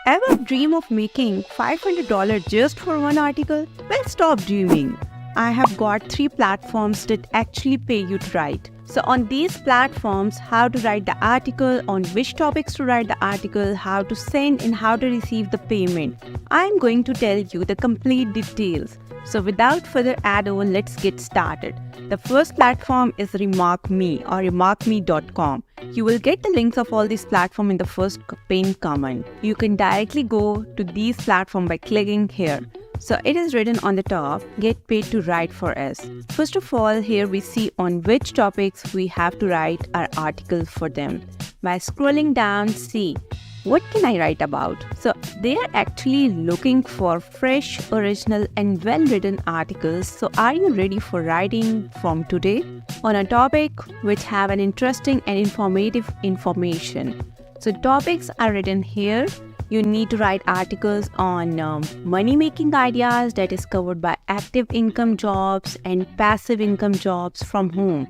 Ever dream of making $500 just for one article? Well, stop dreaming. I have got 3 platforms that actually pay you to write. So on these platforms, how to write the article, on which topics to write the article, how to send and how to receive the payment. I'm going to tell you the complete details. So without further ado, let's get started. The first platform is RemarkMe or remarkme.com. You will get the links of all these platforms in the first pinned comment. You can directly go to these platforms by clicking here. So it is written on the top, get paid to write for us. First of all, here we see on which topics we have to write our article for them. By scrolling down, see what can I write about? So they are actually looking for fresh, original and well-written articles. So are you ready for writing from today on a topic which have an interesting and informative information? So topics are written here. You need to write articles on money-making ideas that is covered by active income jobs and passive income jobs from home.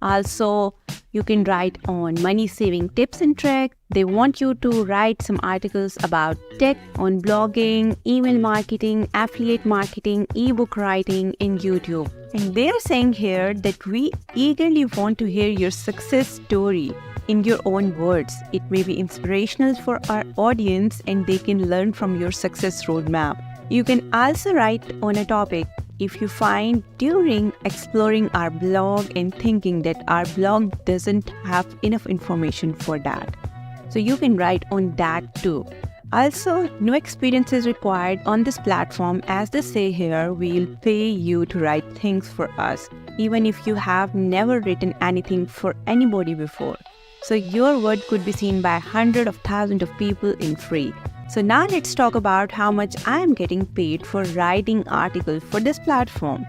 Also, you can write on money-saving tips and tricks. They want you to write some articles about tech, on blogging, email marketing, affiliate marketing, ebook writing, and YouTube. And they are saying here that we eagerly want to hear your success story in your own words. It may be inspirational for our audience and they can learn from your success roadmap. You can also write on a topic if you find during exploring our blog and thinking that our blog doesn't have enough information for that. So you can write on that too. Also, no experience is required on this platform. As they say here, we'll pay you to write things for us, even if you have never written anything for anybody before. So your word could be seen by hundreds of thousands of people in free. So now let's talk about how much I am getting paid for writing articles for this platform.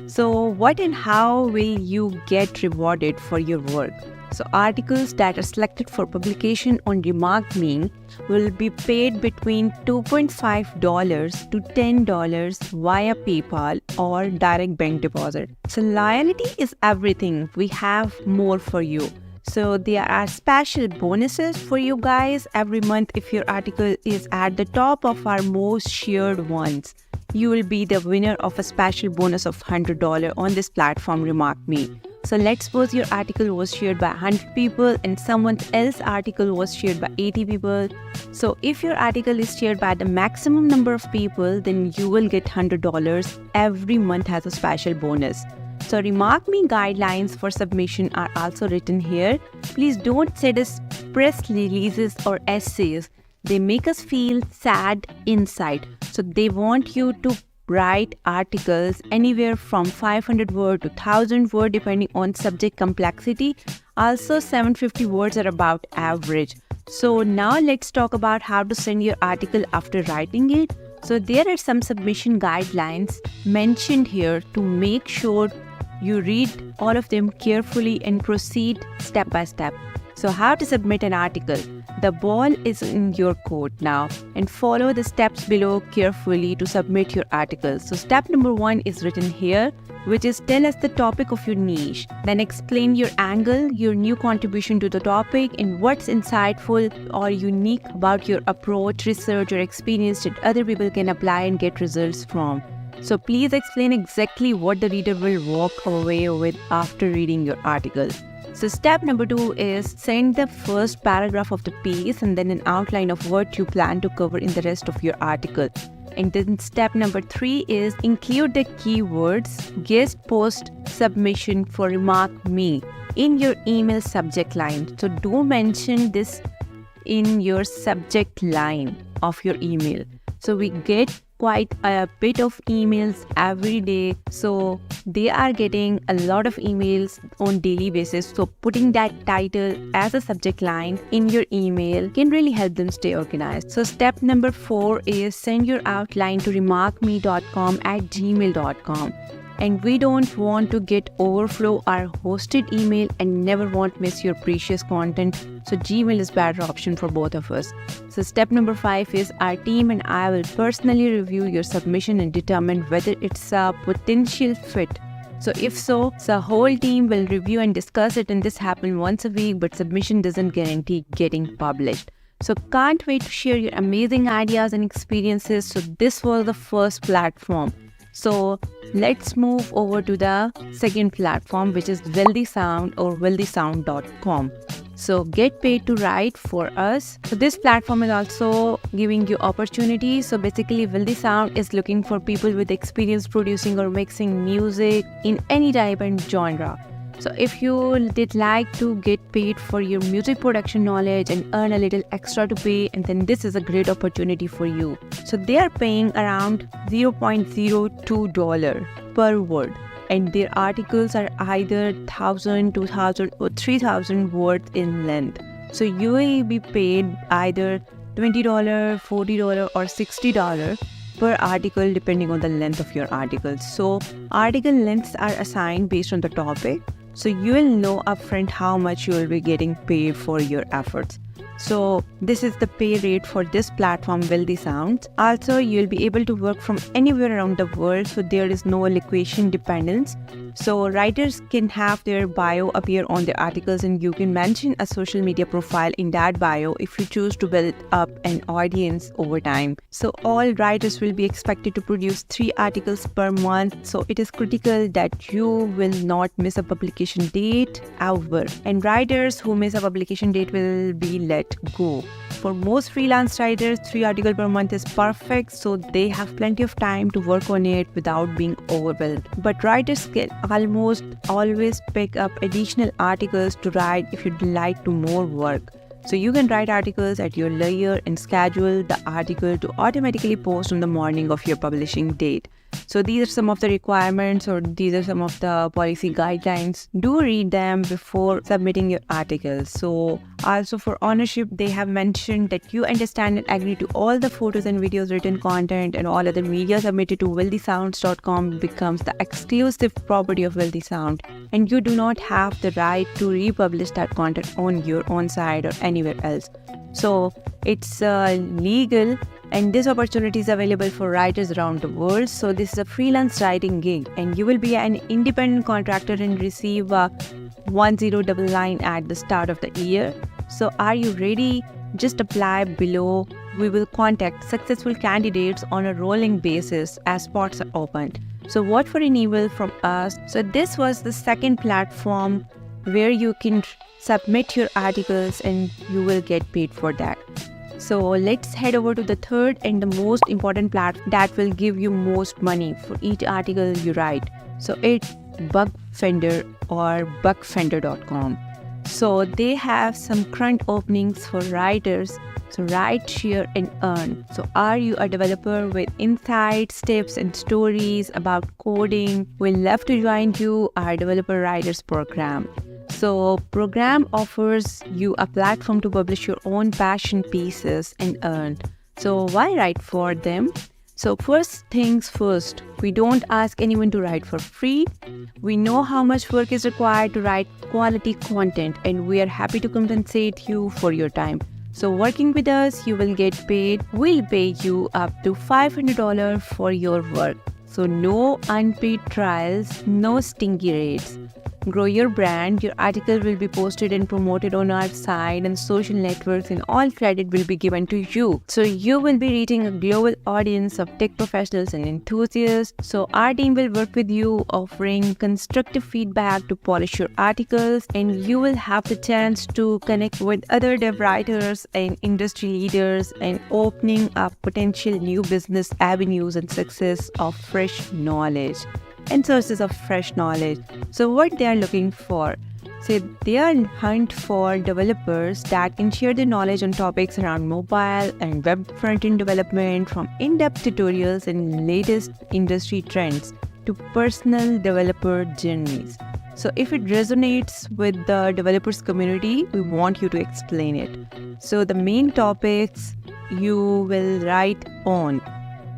So what and how will you get rewarded for your work? So articles that are selected for publication on RemarkMe will be paid between $2.5 to $10 via PayPal or direct bank deposit. So loyalty is everything. We have more for you. So there are special bonuses for you guys every month. If your article is at the top of our most shared ones, you will be the winner of a special bonus of $100 on this platform RemarkMe. So let's suppose your article was shared by 100 people and someone else's article was shared by 80 people. So if your article is shared by the maximum number of people, then you will get $100 every month as a special bonus. So RemarkMe guidelines for submission are also written here. Please don't send us press releases or essays. They make us feel sad inside. So they want you to write articles anywhere from 500 words to 1000 words depending on subject complexity. Also 750 words are about average. So now let's talk about how to send your article after writing it. So there are some submission guidelines mentioned here to make sure you read all of them carefully and proceed step by step. So how to submit an article? The ball is in your court now and follow the steps below carefully to submit your article. So step number 1 is written here, which is tell us the topic of your niche. Then explain your angle, your new contribution to the topic and what's insightful or unique about your approach, research or experience that other people can apply and get results from. So please explain exactly what the reader will walk away with after reading your article. So step number 2 is send the first paragraph of the piece and then an outline of what you plan to cover in the rest of your article. And then step number 3 is include the keywords guest post submission for RemarkMe in your email subject line. So do mention this in your subject line of your email. So we get quite a bit of emails every day, so they are getting a lot of emails on daily basis. So putting that title as a subject line in your email can really help them stay organized. So step number 4 is send your outline to remarkme.com@gmail.com. And we don't want to get overflow our hosted email and never want to miss your precious content. So Gmail is better option for both of us. So step number 5 is our team and I will personally review your submission and determine whether it's a potential fit. So if so, the whole team will review and discuss it, and this happens once a week, but submission doesn't guarantee getting published. So can't wait to share your amazing ideas and experiences. So this was the first platform. So let's move over to the second platform, which is Wealthy Sound or wealthysound.com. So get paid to write for us. So this platform is also giving you opportunities. So basically Wealthy Sound is looking for people with experience producing or mixing music in any type and genre. So if you did like to get paid for your music production knowledge and earn a little extra to pay, and then this is a great opportunity for you. So they are paying around $0.02 per word, and their articles are either 1,000, 2,000 or 3,000 words in length. So you will be paid either $20, $40 or $60 per article depending on the length of your article. So article lengths are assigned based on the topic. So you will know upfront how much you will be getting paid for your efforts. So this is the pay rate for this platform, Wealthy Sounds. Also, you'll be able to work from anywhere around the world. So there is no location dependence. So writers can have their bio appear on their articles, and you can mention a social media profile in that bio if you choose to build up an audience over time. So all writers will be expected to produce 3 articles per month. So it is critical that you will not miss a publication date ever. And writers who miss a publication date will be let go. For most freelance writers, 3 articles per month is perfect, so they have plenty of time to work on it without being overwhelmed. But writers can almost always pick up additional articles to write if you'd like to more work. So you can write articles at your leisure and schedule the article to automatically post on the morning of your publishing date. So these are some of the requirements, or these are some of the policy guidelines. Do read them before submitting your articles. So also for ownership, they have mentioned that you understand and agree to all the photos and videos, written content, and all other media submitted to wealthysounds.com becomes the exclusive property of Wealthy Sound, and you do not have the right to republish that content on your own site or anywhere else. So it's legal, and this opportunity is available for writers around the world. So this is a freelance writing gig, and you will be an independent contractor and receive 1099 at the start of the year. So are you ready? Just apply below. We will contact successful candidates on a rolling basis as spots are opened. So watch for an email from us. So this was the second platform where you can submit your articles and you will get paid for that. So let's head over to the third and the most important platform that will give you most money for each article you write. So it's Bugfender or bugfender.com. So they have some current openings for writers. So write, share and earn. So are you a developer with insights, tips and stories about coding? We'd love to join you our developer writers program. So program offers you a platform to publish your own passion pieces and earn. So why write for them? So first things first, we don't ask anyone to write for free. We know how much work is required to write quality content, and we are happy to compensate you for your time. So working with us, you will get paid. We'll pay you up to $500 for your work. So no unpaid trials, no stingy rates. Grow your brand. Your article will be posted and promoted on our site and social networks, and all credit will be given to you. So you will be reaching a global audience of tech professionals and enthusiasts. So our team will work with you, offering constructive feedback to polish your articles, and you will have the chance to connect with other dev writers and industry leaders, and opening up potential new business avenues and success of fresh knowledge and sources of fresh knowledge. So what they are looking for? So they are hunt for developers that can share their knowledge on topics around mobile and web front-end development, from in-depth tutorials and latest industry trends to personal developer journeys. So if it resonates with the developers community, we want you to explain it. So the main topics you will write on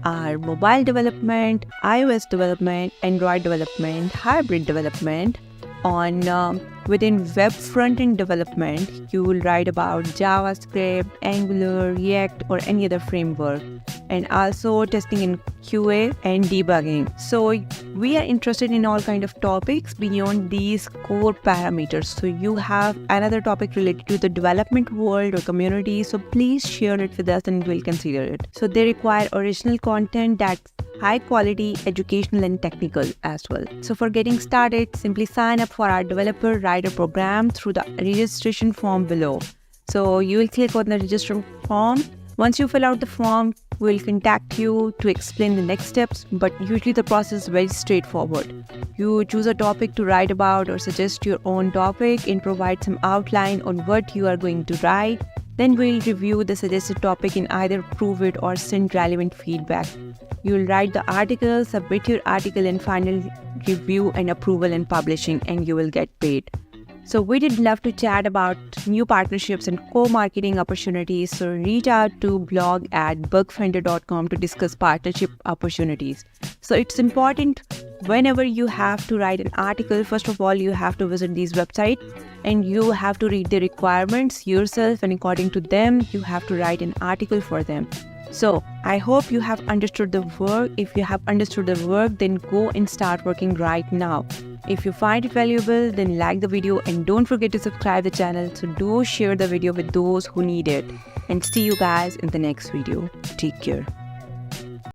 are mobile development, iOS development, Android development, hybrid development. On within web front-end development, you will write about JavaScript, Angular, React, or any other framework. and also testing in QA and debugging. So we are interested in all kind of topics beyond these core parameters. So you have another topic related to the development world or community, so please share it with us and we'll consider it. So they require original content that's high quality, educational and technical as well. So for getting started, simply sign up for our developer writer program through the registration form below. So you will click on the register form. Once you fill out the form, we'll contact you to explain the next steps, but usually the process is very straightforward. You choose a topic to write about or suggest your own topic and provide some outline on what you are going to write. Then we'll review the suggested topic and either approve it or send relevant feedback. You will write the article, submit your article, and final review and approval and publishing, and you will get paid. So we did love to chat about new partnerships and co-marketing opportunities. So reach out to blog@bugfinder.com to discuss partnership opportunities. So it's important whenever you have to write an article, first of all, you have to visit these websites and you have to read the requirements yourself, and according to them, you have to write an article for them. So I hope you have understood the work. If you have understood the work, then go and start working right now. If you find it valuable, then like the video and don't forget to subscribe the channel. So do share the video with those who need it. And see you guys in the next video. Take care.